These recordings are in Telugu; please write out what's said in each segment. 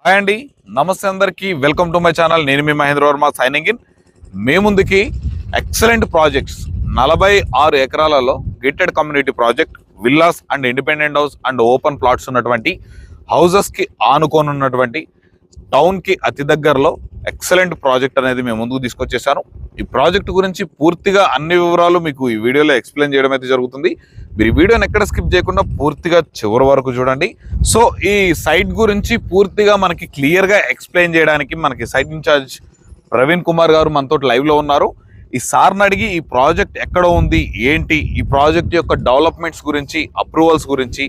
హాయ్ అండి, నమస్తే అందరికీ. Welcome to my channel. నేను మీ మహేంద్ర వర్మ సైనింగ్ ఇన్. మే ముందుకి ఎక్సలెంట్ ప్రాజెక్ట్స్ 46 ఎకరాలలో gated community project, villas and independent house and open plots ఉన్నటువంటి హౌజెస్కి ఆనుకొని ఉన్నటువంటి టౌన్కి అతి దగ్గరలో ఎక్సలెంట్ ప్రాజెక్ట్ అనేది మేము ముందుకు తీసుకొచ్చేసాను. ఈ ప్రాజెక్ట్ గురించి పూర్తిగా అన్ని వివరాలు మీకు ఈ వీడియోలో ఎక్స్ప్లెయిన్ చేయడం అయితే జరుగుతుంది. మీరు ఈ వీడియోని ఎక్కడ స్కిప్ చేయకుండా పూర్తిగా చివరి వరకు చూడండి. సో ఈ సైట్ గురించి పూర్తిగా మనకి క్లియర్గా ఎక్స్ప్లెయిన్ చేయడానికి మనకి సైట్ ఇన్ఛార్జ్ ప్రవీణ్ కుమార్ గారు మనతో లైవ్లో ఉన్నారు. ఈ సార్ని అడిగి ఈ ప్రాజెక్ట్ ఎక్కడ ఉంది, ఏంటి, ఈ ప్రాజెక్ట్ యొక్క డెవలప్మెంట్స్ గురించి, అప్రూవల్స్ గురించి,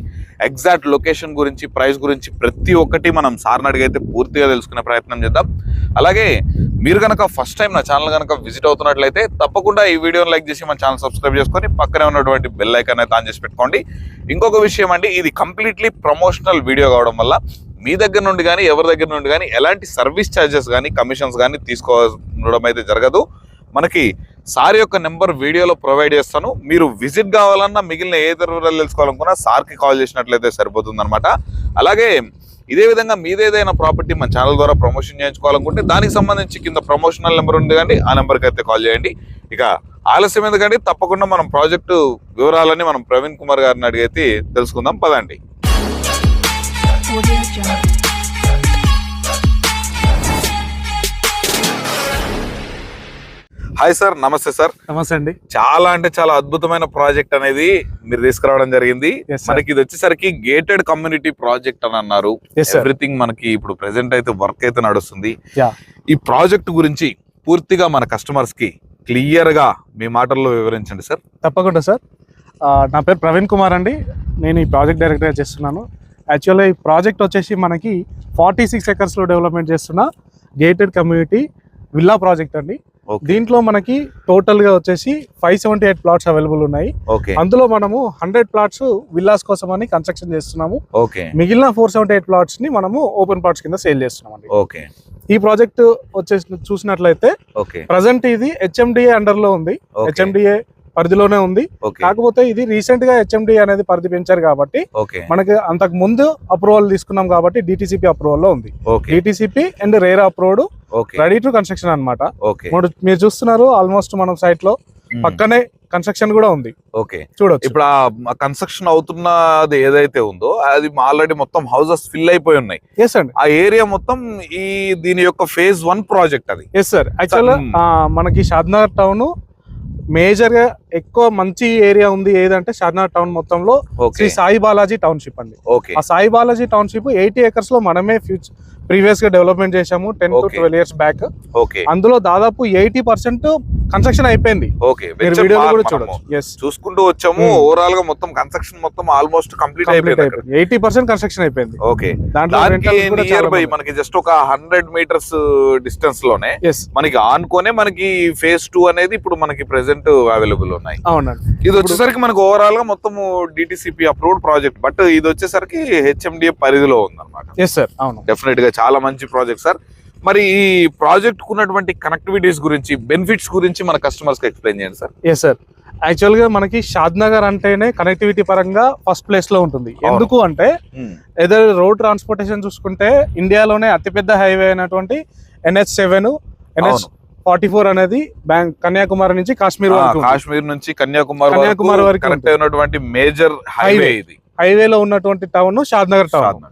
ఎగ్జాక్ట్ లొకేషన్ గురించి, ప్రైస్ గురించి ప్రతి ఒక్కటి మనం సార్ని అడిగి అయితే పూర్తిగా తెలుసుకునే ప్రయత్నం చేద్దాం. అలాగే మీరు కనుక ఫస్ట్ టైం నా ఛానల్ కనుక విజిట్ అవుతున్నట్లయితే తప్పకుండా ఈ వీడియోని లైక్ చేసి మన ఛానల్ సబ్స్క్రైబ్ చేసుకొని పక్కనే ఉన్నటువంటి బెల్ ఐకాన్ అయితే ఆన్ చేసి పెట్టుకోండి. ఇంకొక విషయం అండి, ఇది కంప్లీట్లీ ప్రమోషనల్ వీడియో కావడం వల్ల మీ దగ్గర నుండి కానీ ఎవరి దగ్గర నుండి కానీ ఎలాంటి సర్వీస్ ఛార్జెస్ కానీ కమిషన్స్ కానీ తీసుకోవడం అయితే జరగదు. మనకి సార్ యొక్క నెంబర్ వీడియోలో ప్రొవైడ్ చేస్తాను. మీరు విజిట్ కావాలన్నా మిగిలిన ఏ వివరాలు తెలుసుకోవాలనుకున్నా సార్కి కాల్ చేసినట్లయితే సరిపోతుంది అనమాట. అలాగే ఇదే విధంగా మీదేదైనా ప్రాపర్టీ మన ఛానల్ ద్వారా ప్రమోషన్ చేయించుకోవాలనుకుంటే దానికి సంబంధించి కింద ప్రమోషనల్ నెంబర్ ఉంది కానీ ఆ నెంబర్కి అయితే కాల్ చేయండి. ఇక ఆలస్యం ఎందుకంటే తప్పకుండా మనం ప్రాజెక్టు వివరాలని మనం ప్రవీణ్ కుమార్ గారిని అడిగైతే తెలుసుకుందాం. పదండి. హాయ్ సార్, నమస్తే సార్. నమస్తే అండి. చాలా అంటే చాలా అద్భుతమైన ప్రాజెక్ట్ అనేది మీరు తీసుకురావడం జరిగింది. మనకి ఇది వచ్చేసరికి గేటెడ్ కమ్యూనిటీ ప్రాజెక్ట్ అని అన్నారు. ఎవ్రీథింగ్ మనకి ఇప్పుడు ప్రెసెంట్ అయితే వర్క్ అయితే నడుస్తుంది. ఈ ప్రాజెక్ట్ గురించి పూర్తిగా మన కస్టమర్స్ కి క్లియర్ గా మీ మాటల్లో వివరించండి సార్. తప్పకుండా సార్. నా పేరు ప్రవీణ్ కుమార్ అండి. నేను ఈ ప్రాజెక్ట్ డైరెక్టర్ చేస్తున్నాను. యాక్చువల్గా ఈ ప్రాజెక్ట్ వచ్చేసి మనకి 46 ఎకర్స్ లో డెవలప్మెంట్ చేస్తున్న గేటెడ్ కమ్యూనిటీ విల్లా ప్రాజెక్ట్ అండి. దీంట్లో మనకి టోటల్ గా వచ్చేసి 578 ప్లాట్స్ అవైలబుల్ ఉన్నాయి. అందులో మనము 100 ప్లాట్స్ విల్లాస్ కోసం అని కన్స్ట్రక్షన్ చేస్తున్నాము. మిగిలిన 478 ప్లాట్స్ ని మనము ఓపెన్ ప్లాట్స్ కింద సేల్ చేస్తున్నాం. ఈ ప్రాజెక్ట్ వచ్చేసి చూసినట్లయితే ప్రజెంట్ ఇది HMDA అండర్ లో ఉంది. HMDA పరిధిలోనే ఉంది. కాకపోతే ఇది రీసెంట్ గా HMDA అనేది పరిధి పెంచారు కాబట్టి మనకి అంతకు ముందు అప్రూవల్ తీసుకున్నాం కాబట్టి DTCP అప్రూవల్ లో ఉంది. DTCP and RERA approved ready to construction అనమాట. మీరు చూస్తున్నారు ఆల్మోస్ట్ మనం సైట్ లో పక్కనే కన్స్ట్రక్షన్ కూడా ఉంది. చూడొచ్చు. ఇప్పుడు ఆ కన్స్ట్రక్షన్ అవుతున్నది ఏదైతే ఉందో అది ఆల్రెడీ మొత్తం హౌసెస్ ఫిల్ అయిపోయి ఉన్నాయి. ఆ ఏరియా మొత్తం ఈ దీని యొక్క ఫేజ్ 1 ప్రాజెక్ట్ అది. Yes sir. యాక్చువల్ మనకి షాద్నగర్ టౌన్ మేజర్ గా ఎక్కువ మంచి ఏరియా ఉంది ఏదంటే షాద్నగర్ టౌన్ మొత్తంలో శ్రీ సాయి బాలాజీ టౌన్షిప్ అండి. ఆ సాయి బాలాజీ టౌన్షిప్ 80 ఎకర్స్ లో మనమే ప్రీవియస్ గా డెవలప్మెంట్ చేసాము 10 to 12 years బ్యాక్. అందులో దాదాపు 80% కన్స్ట్రక్షన్ అయిపోయింది. చూసుకుంటూ వచ్చాము. ఓవరాల్ గా మొత్తం కన్స్ట్రక్షన్ మొత్తం ఆల్మోస్ట్ కంప్లీట్ అయిపోయింది. 80% కన్స్ట్రక్షన్ అయిపోయింది. మనకి జస్ట్ ఒక 100 meters డిస్టెన్స్ లోనే మనకి ఆనుకోనే మనకి ఫేజ్ 2 అనేది ఇప్పుడు మనకి ప్రెసెంట్ అవైలబుల్ ఉన్నాయి. ఇది వచ్చేసరికి మనకి ఓవరాల్ గా మొత్తం DTCP అప్రూవ్డ్ ప్రాజెక్ట్, బట్ ఇది వచ్చేసరికి HMDA పరిధిలో ఉందన్నమాట. డెఫినెట్ గా చాలా మంచి ప్రాజెక్ట్ సార్. మరి ఈ ప్రాజెక్ట్ ఉన్నటువంటి కనెక్టివిటీస్ గురించి, బెనిఫిట్స్ గురించి మన కస్టమర్స్ కి ఎక్స్ప్లెయిన్ చేయండి సార్. Yes sir. యాక్చువల్ గా మనకి షాద్నగర్ అంటేనే కనెక్టివిటీ పరంగా ఫస్ట్ ప్లేస్ లో ఉంటుంది. ఎందుకు అంటే ఏదో రోడ్ ట్రాన్స్పోర్టేషన్ చూసుకుంటే ఇండియాలోనే అతిపెద్ద హైవే అయినటువంటి NH7 NH44 అనేది కన్యాకుమారి నుంచి కాశ్మీర్ నుంచి కన్యాకుమారి వరకు కనెక్ట్ అయినటువంటి మేజర్ హైవే. ఇది హైవేలో ఉన్నటువంటి టౌన్ షాద్నగర్ టౌన్.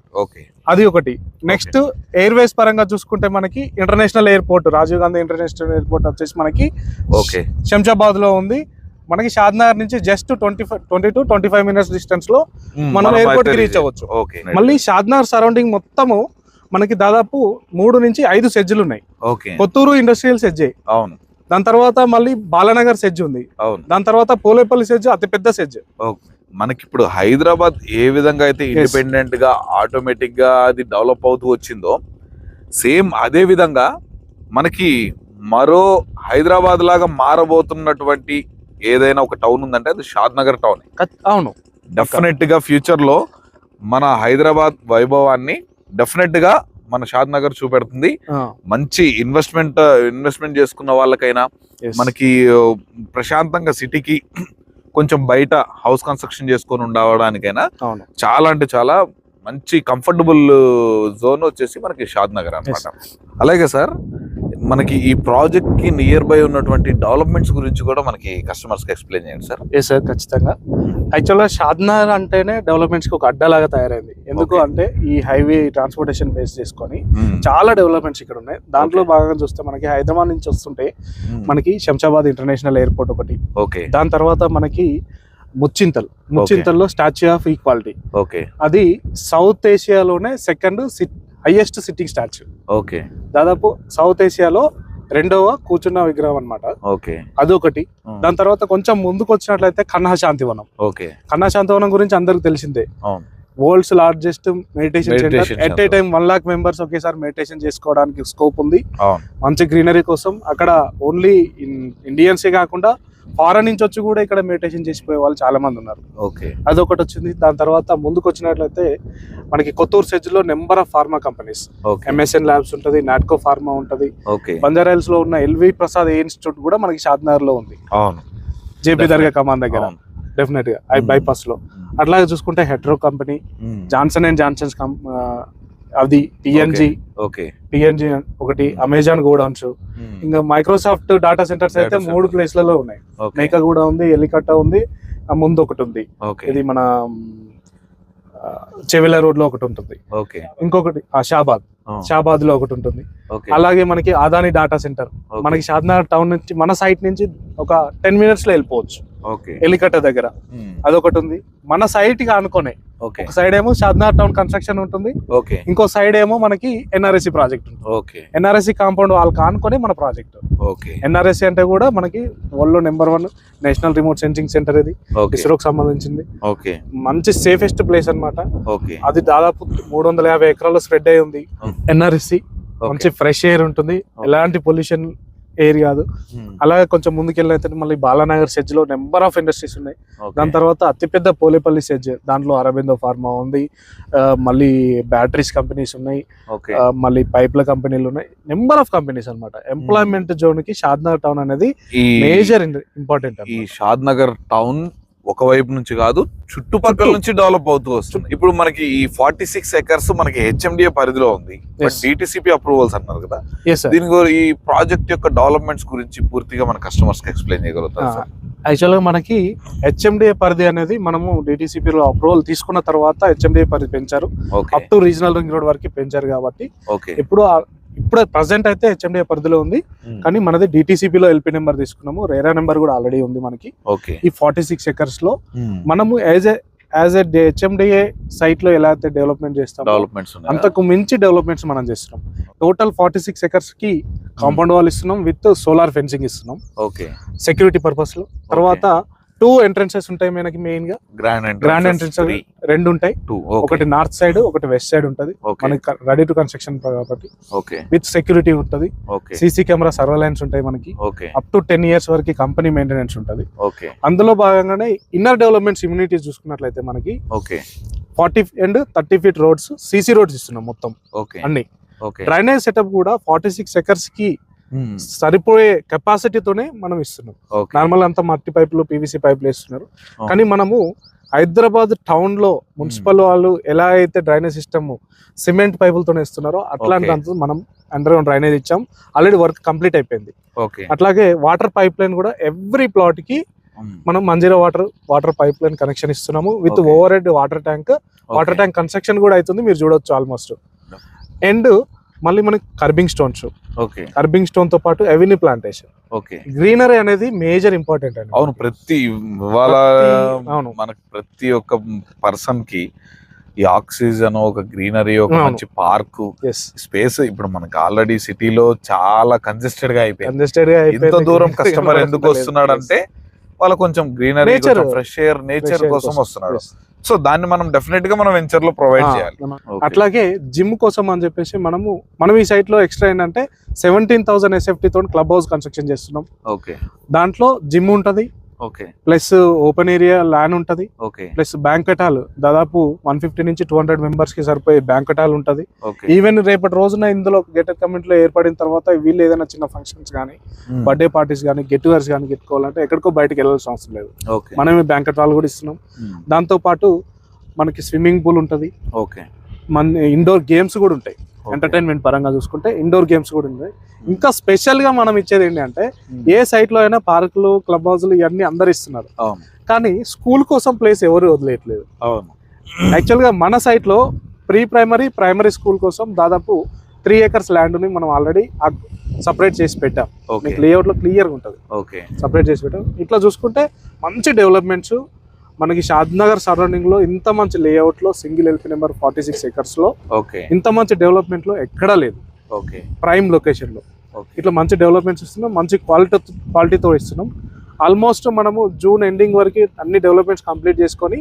అది ఒకటి. నెక్స్ట్ ఎయిర్వేస్ పరంగా చూసుకుంటే మనకి international airport Rajiv Gandhi international airport వచ్చేసి మనకి శంషాబాద్ లో ఉంది. మనకి షాద్నగర్ నుంచి జస్ట్ 20 to 25 minutes డిస్టెన్స్ లో మనం ఎయిర్పోర్ట్ కి రీచ్ అవ్వచ్చు. మళ్ళీ షాద్నగర్ సరౌండింగ్ మొత్తము మనకి దాదాపు 3 నుంచి 5 సెడ్జ్లు ఉన్నాయి. కొత్తూరు ఇండస్ట్రియల్ సెడ్జ్, దాని తర్వాత మళ్ళీ బాలానగర్ సెడ్జ్ ఉంది, దాని తర్వాత పోలేపల్లి సెడ్జ్ అతిపెద్ద సెడ్జ్. మనకి ఇప్పుడు హైదరాబాద్ ఏ విధంగా అయితే ఇండిపెండెంట్ గా ఆటోమేటిక్ గా అది డెవలప్ అవుతూ వచ్చిందో సేమ్ అదే విధంగా మనకి మరో హైదరాబాద్ లాగా మారబోతున్నటువంటి ఏదైనా ఒక టౌన్ ఉందంటే అది షాద్నగర్ టౌన్. అవును. డెఫినెట్ గా ఫ్యూచర్ లో మన హైదరాబాద్ వైభవాన్ని డెఫినెట్ గా మన షాద్నగర్ చూపెడుతుంది. మంచి ఇన్వెస్ట్మెంట్ చేసుకున్న వాళ్ళకైనా మనకి ప్రశాంతంగా సిటీకి కొంచెం బయట హౌస్ కన్స్ట్రక్షన్ చేసుకొని ఉండడానికైనా చాలా అంటే చాలా మంచి కంఫర్టబుల్ జోన్ వచ్చేసి మనకి షాద్ నగర్ అన్నమాట. అలాగే సార్ మనకి ఈ ప్రాజెక్ట్ కి నియర్ బై ఉన్నటువంటి డెవలప్మెంట్స్ గురించి కూడా మనకి కస్టమర్స్ కి ఎక్స్ప్లెయిన్ చేయండి సార్. ఎస్ సార్, ఖచ్చితంగా. యాక్చువల్గా షాద్నగర్ అంటేనే డెవలప్మెంట్స్ కి ఒక అడ్డాలాగా తయారైంది. ఎందుకు అంటే ఈ హైవే ట్రాన్స్పోర్టేషన్ బేస్ చేసుకొని చాలా డెవలప్మెంట్స్ ఇక్కడ ఉన్నాయి. దాంట్లో భాగంగా చూస్తే మనకి హైదరాబాద్ నుంచి వస్తుంటే మనకి శంషాబాద్ ఇంటర్నేషనల్ ఎయిర్పోర్ట్ ఒకటి, ఓకే. దాని తర్వాత మనకి ముచ్చింతల్లో స్టాచ్యూ ఆఫ్ ఈక్వాలిటీ, ఓకే. అది సౌత్ ఏషియాలోనే second highest sitting statue. Okay. దాదాపు సౌత్ ఏషియాలో రెండవ కూర్చున్న విగ్రహం అన్నమాట. ఓకే. అదొకటి. దాని తర్వాత కొంచెం ముందుకు వచ్చినట్లయితే కన్హా శాంతివనం. ఓకే. కన్హా శాంతివనం గురించి అందరికి తెలిసిందే. World's largest meditation centre. At a time 1 lakh members ఒకేసారి మెడిటేషన్ చేసుకోవడానికి స్కోప్ ఉంది. మంచి గ్రీనరీ కోసం అక్కడ ఓన్లీ ఇండియన్సే కాకుండా ఫారెన్ నుంచి వచ్చి కూడా ఇక్కడ మెడిటేషన్ చేసిపోయే వాళ్ళు చాలా మంది ఉన్నారు. ఓకే. అదొకటి వచ్చింది. దాని తర్వాత ముందుకు వచ్చినట్లయితే మనకి కొత్తూరు సెజ్ లో number of pharma companies, MSN labs ఉంటది, నాట్కో ఫార్మా ఉంటది. బంజారాహిల్స్ లో ఉన్న LV ప్రసాద్ ఇన్స్టిట్యూట్ కూడా మనకి షాద్నగర్ లో ఉంది, జేపీ దర్గా కమాన్ దగ్గర, డెఫినెట్ గా బైపాస్ లో. అట్లాగే చూసుకుంటే Hetero company, Johnson and Johnsons, అది PNG ఒకటి, అమెజాన్ గోడౌన్స్, ఇంకా మైక్రోసాఫ్ట్ డాటా సెంటర్స్ అయితే 3 ప్లేస్లలో ఉన్నాయి. మేకా కూడా ఉంది, ఎలికట్ట ఉంది, ముందు ఒకటి ఉంది, ఇది మన చెవిల రోడ్ లో ఒకటి ఉంటుంది, ఇంకొకటి షాబాద్ లో ఒకటి ఉంటుంది. అలాగే మనకి అదాని డాటా సెంటర్ మనకి షాద్నగర్ టౌన్ నుంచి మన సైట్ నుంచి ఒక 10 minutes లో వెళ్ళిపోవచ్చు, ఎలికట్ట దగ్గర. అదొకటి ఉంది. మన సైట్ గా అనుకోనే ఒక సైడ్ ఏమో షాద్నగర్ టౌన్ కన్స్ట్రక్షన్ ఉంటుంది, ఇంకో సైడ్ ఏమో మనకి NRSC ప్రాజెక్ట్ ఉంటుంది. NRSC కాంపౌండ్ వాళ్ళకి ఆనుకొని మన ప్రాజెక్ట్. NRSC అంటే కూడా మనకి వరల్డ్ లో number 1 national remote sensing centre, ఇది ఇస్రోకి సంబంధించింది. మంచి సేఫెస్ట్ ప్లేస్ అన్నమాట. అది దాదాపు 350 ఎకరాల్లో స్ప్రెడ్ అయి ఉంది. NRSC మంచి ఫ్రెష్ ఎయిర్ ఉంటుంది, ఎలాంటి పొల్యూషన్ ఎయిర్ కాదు. అలాగే కొంచెం ముందుకెళ్ళినైతే మళ్ళీ బాలానగర్ సెజ్ లో నెంబర్ ఆఫ్ ఇండస్ట్రీస్ ఉన్నాయి. దాని తర్వాత అతిపెద్ద పోలేపల్లి సెజ్, దాంట్లో అరబిందో ఫార్మా ఉంది, మళ్ళీ బ్యాటరీస్ కంపెనీస్ ఉన్నాయి, మళ్ళీ పైప్ల కంపెనీలు ఉన్నాయి, నెంబర్ ఆఫ్ కంపెనీస్ అన్నమాట. ఎంప్లాయ్మెంట్ జోన్ కి షాద్నగర్ టౌన్ అనేది మేజర్ ఇంపార్టెంట్. ఈ షాద్నగర్ టౌన్ ఒకవైపు నుంచి కాదు, చుట్టుపక్కల నుంచి డెవలప్ అవుతూ వస్తుంది. ఇప్పుడు మనకి ఈ 46 acres మనకి HMDA పరిధిలో ఉంది, DTCP అప్రూవల్స్ అన్నారు కదా, దీని ఈ ప్రాజెక్ట్ యొక్క డెవలప్మెంట్స్ గురించి పూర్తిగా మన కస్టమర్స్ కి ఎక్స్ప్లెయిన్ చేయగలుగుతారు? యాక్చువల్గా మనకి HMDA పరిధి అనేది మనము DTCP లో అప్రూవల్ తీసుకున్న తర్వాత HMDA పరిధి పెంచారు, up to regional ring road వరకు పెంచారు. కాబట్టి ఇప్పుడు ప్రెసెంట్ అయితే HMDA పరిధిలో ఉంది, కానీ మనది DTCP లో LP నెంబర్ తీసుకున్నాము. రేరా నెంబర్ కూడా ఆల్రెడీ ఉంది మనకి. ఈ 46 acres లో మనము యాజ్ ఏ HMDA సైట్ లో ఎలా అయితే డెవలప్మెంట్ చేస్తామో అంతకు మించి డెవలప్మెంట్స్ మనం చేస్తున్నాం. టోటల్ 46 acres కి కాంపౌండ్ వాల్ ఇస్తున్నాం, విత్ సోలార్ ఫెన్సింగ్ ఇస్తున్నాం సెక్యూరిటీ పర్పస్ లో. తర్వాత 2 entrances ఉంటాయి మనకి. మెయిన్ గా గ్రాండ్ ఎంట్రన్స్ 2 ఉంటాయి, ఒకటి నార్త్ సైడ్, ఒకటి వెస్ట్ సైడ్ ఉంటది. మనకి రెడీ టు కన్స్ట్రక్షన్ కాబట్టి విత్ సెక్యూరిటీ ఉంటది, CC కెమెరా సర్వేలెన్స్ ఉంటాయి మనకి. అప్ టు 10 years వరకు కంపెనీ మెయింటెనెన్స్ ఉంటది. అందులో భాగంగానే ఇన్నర్ డెవలప్మెంట్స్ ఇమ్యూనిటీస్ చూసుకున్నట్లయితే మనకి 40 and 30 feet roads, CC roads ఇస్తున్నాం మొత్తం అన్ని. డ్రైనేజ్ సెటప్ కూడా 46 acres కి సరిపోయే కెపాసిటీతోనే మనం ఇస్తున్నాం. నార్మల్ అంతా మట్టి పైపులు, PVC పైపులు ఇస్తున్నారు. కానీ మనము హైదరాబాద్ టౌన్ లో మున్సిపల్ వాళ్ళు ఎలా అయితే డ్రైనేజ్ సిస్టమ్ సిమెంట్ పైపులతోనే ఇస్తున్నారో అట్లాంటి మనం అండర్ గ్రౌండ్ డ్రైనేజ్ ఇచ్చాం. ఆల్రెడీ వర్క్ కంప్లీట్ అయిపోయింది. అట్లాగే వాటర్ పైప్ లైన్ కూడా ఎవ్రీ ప్లాట్ కి మనం Manjira water pipeline connection ఇస్తున్నాము, with overhead water tank construction కూడా అవుతుంది, మీరు చూడొచ్చు ఆల్మోస్ట్. అండ్ మళ్ళీ మనకి కర్బింగ్ స్టోన్ తో పాటు ఎవెన్యూ ప్లాంటేషన్, గ్రీనరీ అనేది మేజర్ ఇంపార్టెంట్ అండి. అవును, మనకి ప్రతి ఒక్క పర్సన్ కి ఈ ఆక్సిజన్, ఒక గ్రీనరీ, ఒక మంచి పార్క్ స్పేస్. ఇప్పుడు మనకి ఆల్రెడీ సిటీలో చాలా కంజెస్టెడ్ గా అయిపోయింది. ఇంత దూరం కస్టమర్ ఎందుకు వస్తున్నాడు అంటే వాళ్ళు కొంచెం గ్రీనరీ, ఫ్రెష్ ఎయిర్, నేచర్ కోసం వస్తున్నాడు. సో దాన్ని మనం డెఫినెట్ గా మనం వెంచర్ లో ప్రొవైడ్ చేయాలి. అట్లాగే జిమ్ కోసం అని చెప్పేసి మనం ఈ సైట్ లో ఎక్స్ట్రా ఏంటంటే 17,000 SFT తో క్లబ్ హౌస్ కన్స్ట్రక్షన్ చేస్తున్నాం. దాంట్లో జిమ్ ఉంటది, ప్లస్ ఓపెన్ ఏరియా ల్యాండ్ ఉంటది, ప్లస్ బ్యాంక్వెట్ హాల్ దాదాపు 150 నుంచి 200 మెంబర్స్ కి సరిపోయే బ్యాంక్వెట్ హాల్ ఉంటది. ఈవెన్ రేపటి రోజున ఇందులో గేటెడ్ కమ్యూనిటీ లో ఏర్పడిన తర్వాత వీళ్ళు ఏదైనా చిన్న ఫంక్షన్స్ కానీ, బర్త్డే పార్టీస్ కానీ, గెట్ టుగెదర్స్ కానీ పెట్టుకోవాలంటే ఎక్కడికో బయటకు వెళ్ళాల్సిన అవసరం లేదు, మనమే బ్యాంక్వెట్ హాల్ కూడా ఇస్తున్నాం. దాంతో పాటు మనకి స్విమ్మింగ్ పూల్ ఉంటది, మన ఇండోర్ గేమ్స్ కూడా ఉంటాయి. ఎంటర్టైన్మెంట్ పరంగా చూసుకుంటే ఇండోర్ గేమ్స్ కూడా ఉన్నాయి. ఇంకా స్పెషల్ గా మనం ఇచ్చేది ఏంటంటే ఏ సైట్ లో అయినా పార్కులు, క్లబ్ హౌస్లు ఇవన్నీ అందరు ఇస్తున్నారు. కానీ స్కూల్ కోసం ప్లేస్ ఎవరు వదిలేయట్లేదు. యాక్చువల్ గా మన సైట్ లో ప్రైమరీ స్కూల్ కోసం దాదాపు 3 acres ల్యాండ్ ని మనం ఆల్రెడీ సపరేట్ చేసి పెట్టాం. లేఅవుట్ లో క్లియర్ గా ఉంటుంది. సపరేట్ చేసి పెట్టాం. ఇట్లా చూసుకుంటే మంచి డెవలప్మెంట్స్ మనకి షాద్నగర్ సరౌండింగ్ లో ఇంత మంచి లేఅవుట్ లో సింగిల్ ఎల్పీ నెంబర్ 46 acres లో ఇంత మంచి డెవలప్మెంట్ లో ఎక్కడా లేదు. ప్రైమ్ లొకేషన్ లో ఇట్లా మంచి డెవలప్మెంట్స్ ఇస్తున్నాం, మంచి క్వాలిటీతో ఇస్తున్నాం. ఆల్మోస్ట్ మనము జూన్ ఎండింగ్ వరకు అన్ని డెవలప్మెంట్స్ కంప్లీట్ చేసుకొని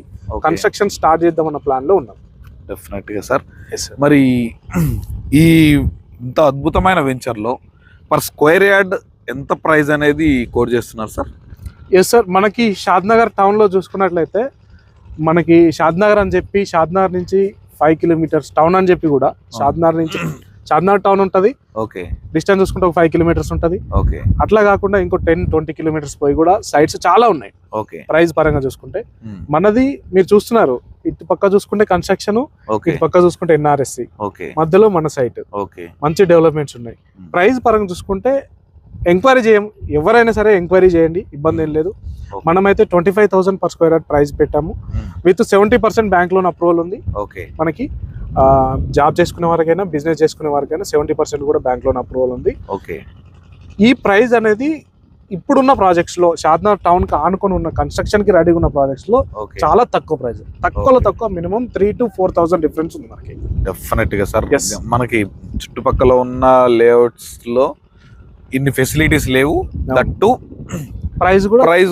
కన్స్ట్రక్షన్ స్టార్ట్ చేద్దామన్న ప్లాన్ లో ఉన్నాం. డెఫినెట్ గా సార్. మరి ఈ ఇంత అద్భుతమైన వెంచర్ లో పర్ స్క్వేర్ యార్డ్ ఎంత ప్రైస్ అనేది కోట్ చేస్తున్నారు సార్? ఎస్ సార్, మనకి షాద్నగర్ టౌన్ లో చూసుకున్నట్లయితే మనకి షాద్నగర్ అని చెప్పి షాద్నగర్ నుంచి 5 kilometers టౌన్ అని చెప్పి కూడా షాద్నగర్ నుంచి షాద్నగర్ టౌన్ ఉంటుంది. డిస్టెన్స్ చూసుకుంటే ఒక 5 kilometers ఉంటుంది. అట్లా కాకుండా ఇంకో 10-20 kilometers పోయి కూడా సైట్స్ చాలా ఉన్నాయి. ప్రైస్ పరంగా చూసుకుంటే మనది మీరు చూస్తున్నారు, ఇటు పక్క చూసుకుంటే కన్స్ట్రక్షన్, ఇటు పక్క చూసుకుంటే NRSC, మధ్యలో మన సైట్. మంచి డెవలప్మెంట్స్ ఉన్నాయి. ప్రైస్ పరంగా చూసుకుంటే ఎంక్వైరీ చేయం, ఎవరైనా సరే ఎంక్వైరీ చేయండి, ఇబ్బంది ఏం లేదు. మనమైతే 25,000 per square yard ప్రైస్ పెట్టాము. విత్ 70% బ్యాంక్ లోన్ అప్రూవల్ ఉంది. మనకి జాబ్ చేసుకునే వారికైనా బిజినెస్ చేసుకునే వారికైనా 70% కూడా బ్యాంక్ లోన్ అప్రూవల్ ఉంది. ఈ ప్రైస్ అనేది ఇప్పుడున్న ప్రాజెక్ట్స్ లో షాద్నగర్ టౌన్ కి ఆనుకొని ఉన్న కన్స్ట్రక్షన్ కి రెడీగా ఉన్న ప్రాజెక్ట్స్ లో చాలా తక్కువ ప్రైస్, తక్కువలో తక్కువ మినిమం 3,000 to 4,000 డిఫరెన్స్ ఉంది మనకి. డెఫినెట్ గా సార్. మనకి చుట్టుపక్కల ఉన్న లేఅవుట్స్ లో ఇన్ని ఫెసిలిటీస్ లేవు. దట్టు ప్రైస్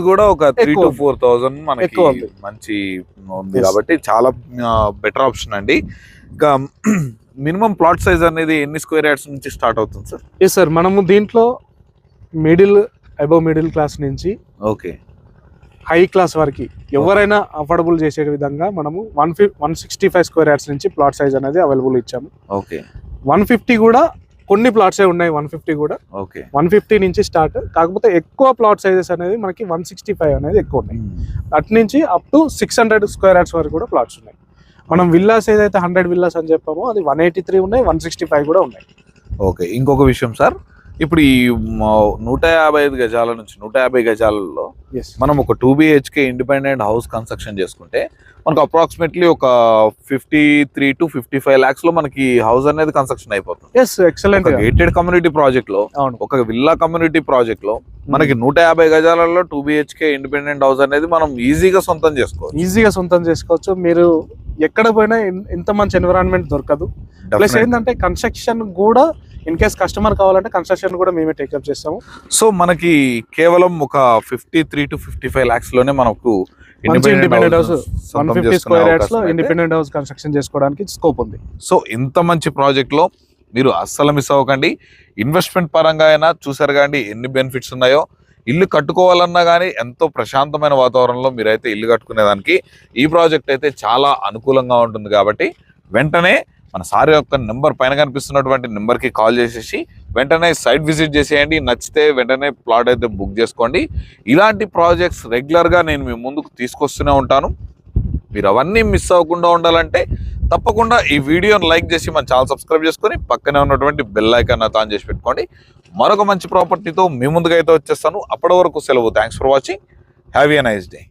కూడా ఒక 3,000 to 4,000 మనకి మంచి ఉంది కాబట్టి చాలా బెటర్ ఆప్షన్ అండి. ఇంకా మినిమం ప్లాట్ సైజ్ అనేది ఎన్ని స్క్వేర్ యార్డ్స్ నుంచి స్టార్ట్ అవుతుంది సార్? ఎస్ సార్, మనము దీంట్లో అబవ్ మిడిల్ క్లాస్ నుంచి హై క్లాస్ వరకు ఎవరైనా అఫోర్డబుల్ చేసే విధంగా మనము 165 square yards నుంచి ప్లాట్ సైజ్ అనేది అవైలబుల్ ఇచ్చాము. 150 కూడా కొన్ని ప్లాట్సే ఉన్నాయి. 150 కూడా 150 నుంచి స్టార్ట్. కాకపోతే ఎక్కువ ప్లాట్ సైజెస్ అనేది మనకి 165 అనేది ఎక్కువ ఉన్నాయి. అటు నుంచి అప్ టు 600 square yards వరకు కూడా ప్లాట్స్ ఉన్నాయి. మనం విల్లాస్ ఏదైతే 100 villas అని చెప్పామో అది 183 ఉన్నాయి, 165 కూడా ఉన్నాయి. ఇంకొక విషయం సార్, ఇప్పుడు ఈ 155 గజాల నుంచి 150 గజాలలో మనం ఒక 2 BHK ఇండిపెండెంట్ హౌస్ కన్స్ట్రక్షన్ చేసుకుంటే మనకు అప్రాక్సిమేట్లీ ఒక 53 to 55 lakhs లో మనకి హౌస్ అనేది కన్స్ట్రక్షన్ అయిపోతుంది. ఎక్సలెంట్. గేటెడ్ కమ్యూనిటీ ప్రాజెక్ట్ లో, ఒక విల్లా కమ్యూనిటీ ప్రాజెక్ట్ లో మనకి 150 గజాలలో 2 BHK ఇండిపెండెంట్ హౌస్ అనేది మనం ఈజీగా సొంతం చేసుకోవచ్చు. మీరు ఎక్కడ పోయినా ఇంత మంచి ఎన్విరాన్మెంట్ దొరకదు. ప్లస్ ఏంటంటే కన్స్ట్రక్షన్ కూడా ఇన్ కేస్ కస్టమర్ కావాలంటే కన్స్ట్రక్షన్ కూడా మేమే టేకప్ చేస్తాము. సో మనకి కేవలం ఒక 53 to 55 lakhs లోనే మనకు ఇండిపెండెంట్ హౌస్ 150 square yards లో ఇండిపెండెంట్ హౌస్ కన్స్ట్రక్షన్ చేసుకోవడానికి స్కోప్ ఉంది. సో ఇంత మంచి ప్రాజెక్ట్ లో మీరు అస్సలు మిస్ అవ్వకండి. ఇన్వెస్ట్మెంట్ పరంగా అయినా చూసారు కానీ ఎన్ని బెనిఫిట్స్ ఉన్నాయో. ఇల్లు కట్టుకోవాలన్నా కానీ ఎంతో ప్రశాంతమైన వాతావరణంలో మీరైతే ఇల్లు కట్టుకునేదానికి ఈ ప్రాజెక్ట్ అయితే చాలా అనుకూలంగా ఉంటుంది. కాబట్టి వెంటనే మన సార్ యొక్క నెంబర్ పైన కనిపిస్తున్నటువంటి నెంబర్కి కాల్ చేసేసి వెంటనే సైట్ విజిట్ చేసేయండి. నచ్చితే వెంటనే ప్లాట్ అయితే బుక్ చేసుకోండి. ఇలాంటి ప్రాజెక్ట్స్ రెగ్యులర్గా నేను మీ ముందుకు తీసుకొస్తూనే ఉంటాను. మీరు అవన్నీ మిస్ అవ్వకుండా ఉండాలంటే తప్పకుండా ఈ వీడియోని లైక్ చేసి మన ఛానల్ సబ్స్క్రైబ్ చేసుకొని పక్కనే ఉన్నటువంటి బెల్ ఐకాన్ ఆన్ చేసి పెట్టుకోండి. మరొక మంచి ప్రాపర్టీతో మీ ముందుకైతే వచ్చేస్తాను. అప్పటి వరకు సెలవు. Thanks for watching. Have a nice day.